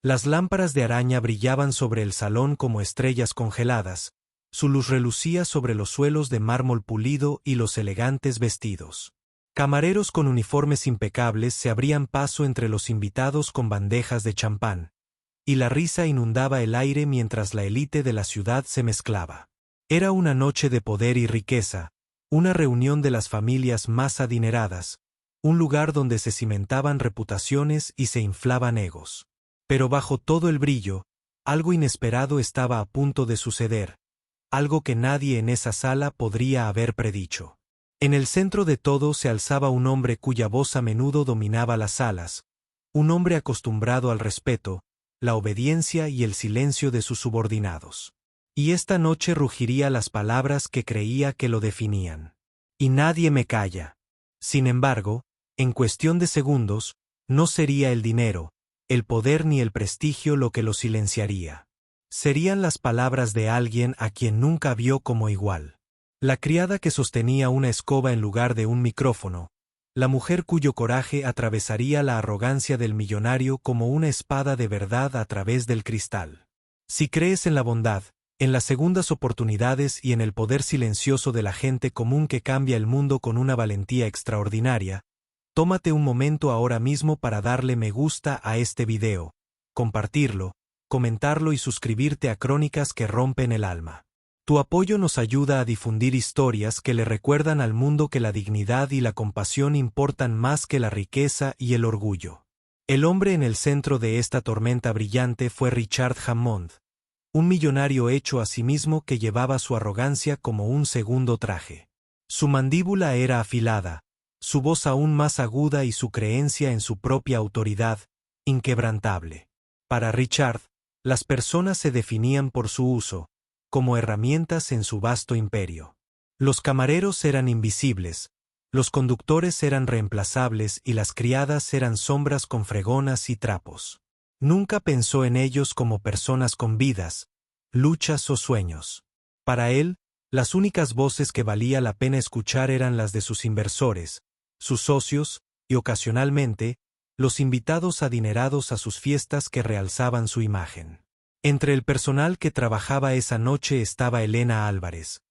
Las lámparas de araña brillaban sobre el salón como estrellas congeladas, su luz relucía sobre los suelos de mármol pulido y los elegantes vestidos. Camareros con uniformes impecables se abrían paso entre los invitados con bandejas de champán, y la risa inundaba el aire mientras la élite de la ciudad se mezclaba. Era una noche de poder y riqueza, una reunión de las familias más adineradas, un lugar donde se cimentaban reputaciones y se inflaban egos. Pero bajo todo el brillo, algo inesperado estaba a punto de suceder, algo que nadie en esa sala podría haber predicho. En el centro de todo se alzaba un hombre cuya voz a menudo dominaba las salas, un hombre acostumbrado al respeto, la obediencia y el silencio de sus subordinados. Y esta noche rugiría las palabras que creía que lo definían. Y nadie me calla. Sin embargo, en cuestión de segundos, no sería el dinero, el poder ni el prestigio lo que lo silenciaría. Serían las palabras de alguien a quien nunca vio como igual. La criada que sostenía una escoba en lugar de un micrófono, la mujer cuyo coraje atravesaría la arrogancia del millonario como una espada de verdad a través del cristal. Si crees en la bondad, en las segundas oportunidades y en el poder silencioso de la gente común que cambia el mundo con una valentía extraordinaria, tómate un momento ahora mismo para darle me gusta a este video, compartirlo, comentarlo y suscribirte a Crónicas que rompen el alma. Tu apoyo nos ayuda a difundir historias que le recuerdan al mundo que la dignidad y la compasión importan más que la riqueza y el orgullo. El hombre en el centro de esta tormenta brillante fue Richard Hammond, un millonario hecho a sí mismo que llevaba su arrogancia como un segundo traje. Su mandíbula era afilada, su voz aún más aguda y su creencia en su propia autoridad, inquebrantable. Para Richard, las personas se definían por su uso, como herramientas en su vasto imperio. Los camareros eran invisibles, los conductores eran reemplazables y las criadas eran sombras con fregonas y trapos. Nunca pensó en ellos como personas con vidas, luchas o sueños. Para él, las únicas voces que valía la pena escuchar eran las de sus inversores, sus socios, y ocasionalmente, los invitados adinerados a sus fiestas que realzaban su imagen. Entre el personal que trabajaba esa noche estaba Elena Álvarez,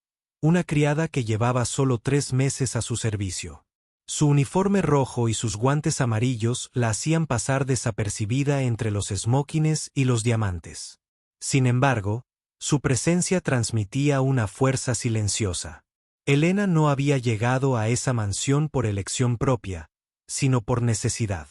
una criada que llevaba solo 3 meses a su servicio. Su uniforme rojo y sus guantes amarillos la hacían pasar desapercibida entre los esmóquines y los diamantes. Sin embargo, su presencia transmitía una fuerza silenciosa. Elena no había llegado a esa mansión por elección propia, sino por necesidad.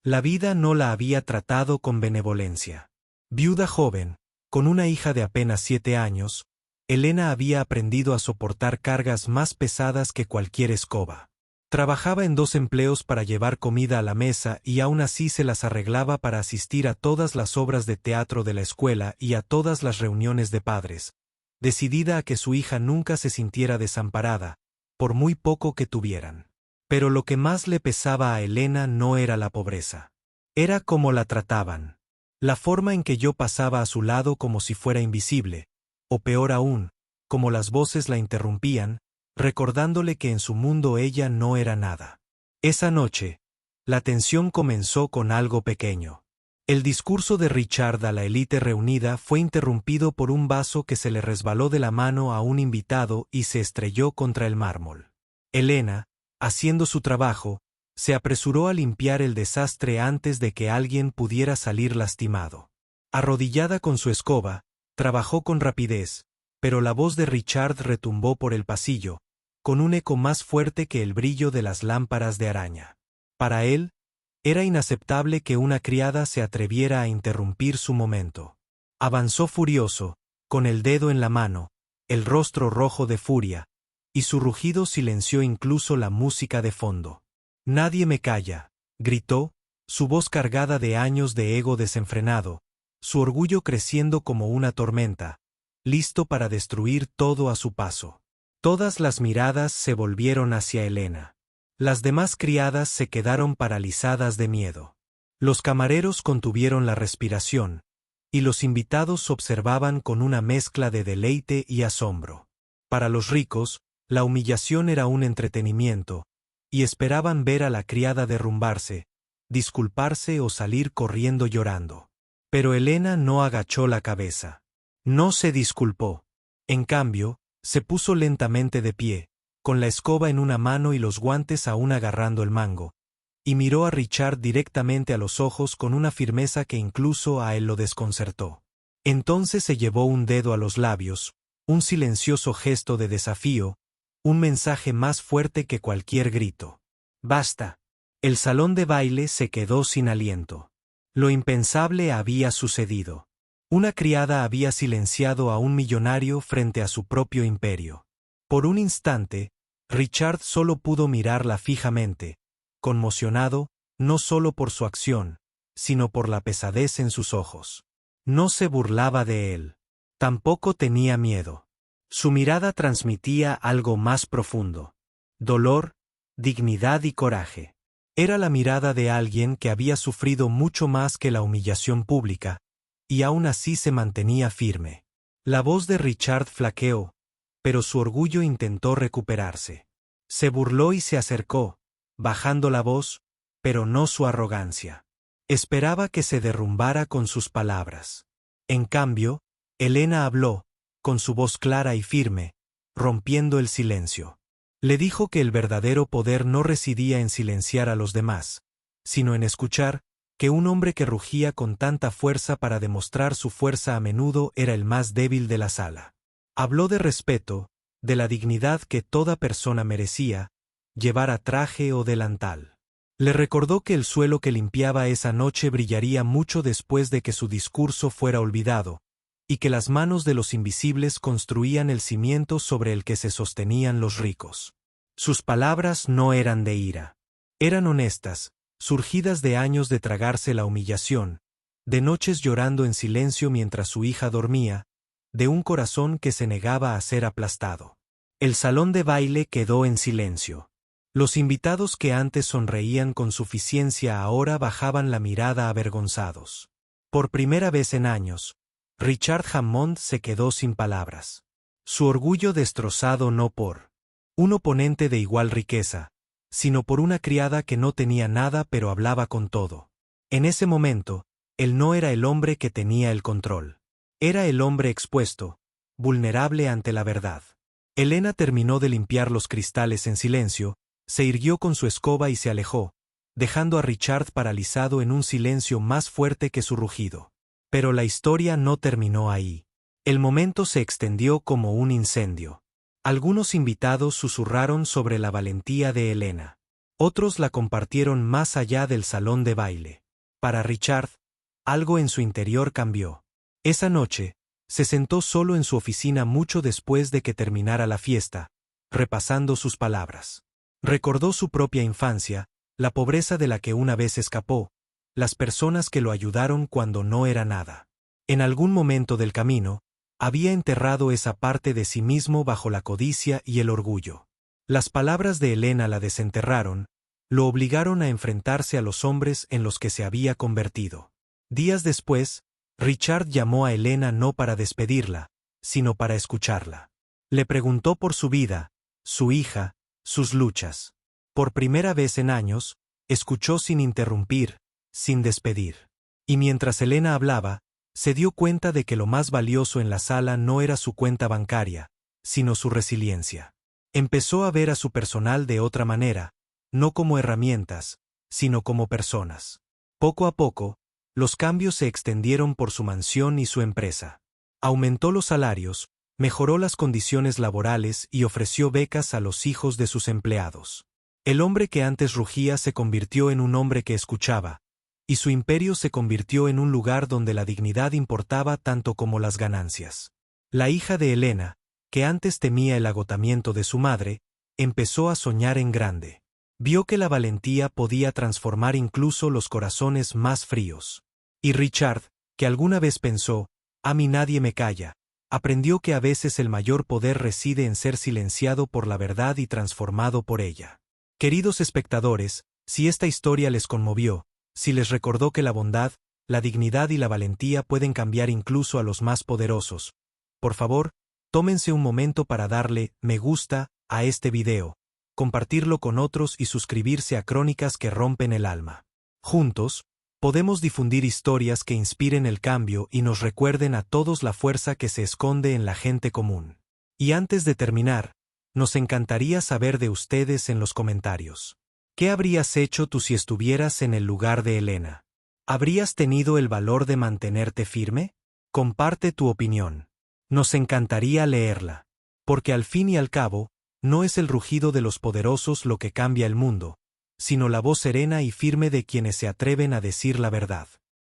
La vida no la había tratado con benevolencia. Viuda joven, con una hija de apenas 7 años, Elena había aprendido a soportar cargas más pesadas que cualquier escoba. Trabajaba en 2 empleos para llevar comida a la mesa y aún así se las arreglaba para asistir a todas las obras de teatro de la escuela y a todas las reuniones de padres, decidida a que su hija nunca se sintiera desamparada, por muy poco que tuvieran. Pero lo que más le pesaba a Elena no era la pobreza. Era cómo la trataban. La forma en que yo pasaba a su lado como si fuera invisible, o peor aún, como las voces la interrumpían, recordándole que en su mundo ella no era nada. Esa noche, la tensión comenzó con algo pequeño. El discurso de Richard a la élite reunida fue interrumpido por un vaso que se le resbaló de la mano a un invitado y se estrelló contra el mármol. Elena, haciendo su trabajo, se apresuró a limpiar el desastre antes de que alguien pudiera salir lastimado. Arrodillada con su escoba, trabajó con rapidez, pero la voz de Richard retumbó por el pasillo, con un eco más fuerte que el brillo de las lámparas de araña. Para él, era inaceptable que una criada se atreviera a interrumpir su momento. Avanzó furioso, con el dedo en la mano, el rostro rojo de furia, y su rugido silenció incluso la música de fondo. «Nadie me calla», gritó, su voz cargada de años de ego desenfrenado, su orgullo creciendo como una tormenta, listo para destruir todo a su paso. Todas las miradas se volvieron hacia Elena. Las demás criadas se quedaron paralizadas de miedo. Los camareros contuvieron la respiración, y los invitados observaban con una mezcla de deleite y asombro. Para los ricos, la humillación era un entretenimiento, y esperaban ver a la criada derrumbarse, disculparse o salir corriendo llorando. Pero Helena no agachó la cabeza. No se disculpó. En cambio, se puso lentamente de pie, con la escoba en una mano y los guantes aún agarrando el mango, y miró a Richard directamente a los ojos con una firmeza que incluso a él lo desconcertó. Entonces se llevó un dedo a los labios, un silencioso gesto de desafío, un mensaje más fuerte que cualquier grito. «Basta». El salón de baile se quedó sin aliento. Lo impensable había sucedido. Una criada había silenciado a un millonario frente a su propio imperio. Por un instante, Richard solo pudo mirarla fijamente, conmocionado, no solo por su acción, sino por la pesadez en sus ojos. No se burlaba de él. Tampoco tenía miedo. Su mirada transmitía algo más profundo. Dolor, dignidad y coraje. Era la mirada de alguien que había sufrido mucho más que la humillación pública, y aún así se mantenía firme. La voz de Richard flaqueó, pero su orgullo intentó recuperarse. Se burló y se acercó, bajando la voz, pero no su arrogancia. Esperaba que se derrumbara con sus palabras. En cambio, Helena habló, con su voz clara y firme, rompiendo el silencio. Le dijo que el verdadero poder no residía en silenciar a los demás, sino en escuchar, que un hombre que rugía con tanta fuerza para demostrar su fuerza a menudo era el más débil de la sala. Habló de respeto, de la dignidad que toda persona merecía, llevara traje o delantal. Le recordó que el suelo que limpiaba esa noche brillaría mucho después de que su discurso fuera olvidado, y que las manos de los invisibles construían el cimiento sobre el que se sostenían los ricos. Sus palabras no eran de ira. Eran honestas, surgidas de años de tragarse la humillación, de noches llorando en silencio mientras su hija dormía, de un corazón que se negaba a ser aplastado. El salón de baile quedó en silencio. Los invitados que antes sonreían con suficiencia ahora bajaban la mirada avergonzados. Por primera vez en años, Richard Hammond se quedó sin palabras. Su orgullo destrozado no por un oponente de igual riqueza, sino por una criada que no tenía nada pero hablaba con todo. En ese momento, él no era el hombre que tenía el control. Era el hombre expuesto, vulnerable ante la verdad. Helena terminó de limpiar los cristales en silencio, se irguió con su escoba y se alejó, dejando a Richard paralizado en un silencio más fuerte que su rugido. Pero la historia no terminó ahí. El momento se extendió como un incendio. Algunos invitados susurraron sobre la valentía de Helena. Otros la compartieron más allá del salón de baile. Para Richard, algo en su interior cambió. Esa noche, se sentó solo en su oficina mucho después de que terminara la fiesta, repasando sus palabras. Recordó su propia infancia, la pobreza de la que una vez escapó, las personas que lo ayudaron cuando no era nada. En algún momento del camino, había enterrado esa parte de sí mismo bajo la codicia y el orgullo. Las palabras de Helena la desenterraron, lo obligaron a enfrentarse a los hombres en los que se había convertido. Días después, Richard llamó a Helena no para despedirla, sino para escucharla. Le preguntó por su vida, su hija, sus luchas. Por primera vez en años, escuchó sin interrumpir, sin despedir. Y mientras Helena hablaba, se dio cuenta de que lo más valioso en la sala no era su cuenta bancaria, sino su resiliencia. Empezó a ver a su personal de otra manera, no como herramientas, sino como personas. Poco a poco, los cambios se extendieron por su mansión y su empresa. Aumentó los salarios, mejoró las condiciones laborales y ofreció becas a los hijos de sus empleados. El hombre que antes rugía se convirtió en un hombre que escuchaba, y su imperio se convirtió en un lugar donde la dignidad importaba tanto como las ganancias. La hija de Helena, que antes temía el agotamiento de su madre, empezó a soñar en grande. Vio que la valentía podía transformar incluso los corazones más fríos. Y Richard, que alguna vez pensó, «A mí nadie me calla», aprendió que a veces el mayor poder reside en ser silenciado por la verdad y transformado por ella. Queridos espectadores, si esta historia les conmovió, si les recordó que la bondad, la dignidad y la valentía pueden cambiar incluso a los más poderosos, por favor, tómense un momento para darle me gusta a este video, compartirlo con otros y suscribirse a Crónicas que rompen el alma. Juntos, Podemos difundir historias que inspiren el cambio y nos recuerden a todos la fuerza que se esconde en la gente común. Y antes de terminar, nos encantaría saber de ustedes en los comentarios. ¿Qué habrías hecho tú si estuvieras en el lugar de Elena? ¿Habrías tenido el valor de mantenerte firme? Comparte tu opinión. Nos encantaría leerla. Porque al fin y al cabo, no es el rugido de los poderosos lo que cambia el mundo, sino la voz serena y firme de quienes se atreven a decir la verdad.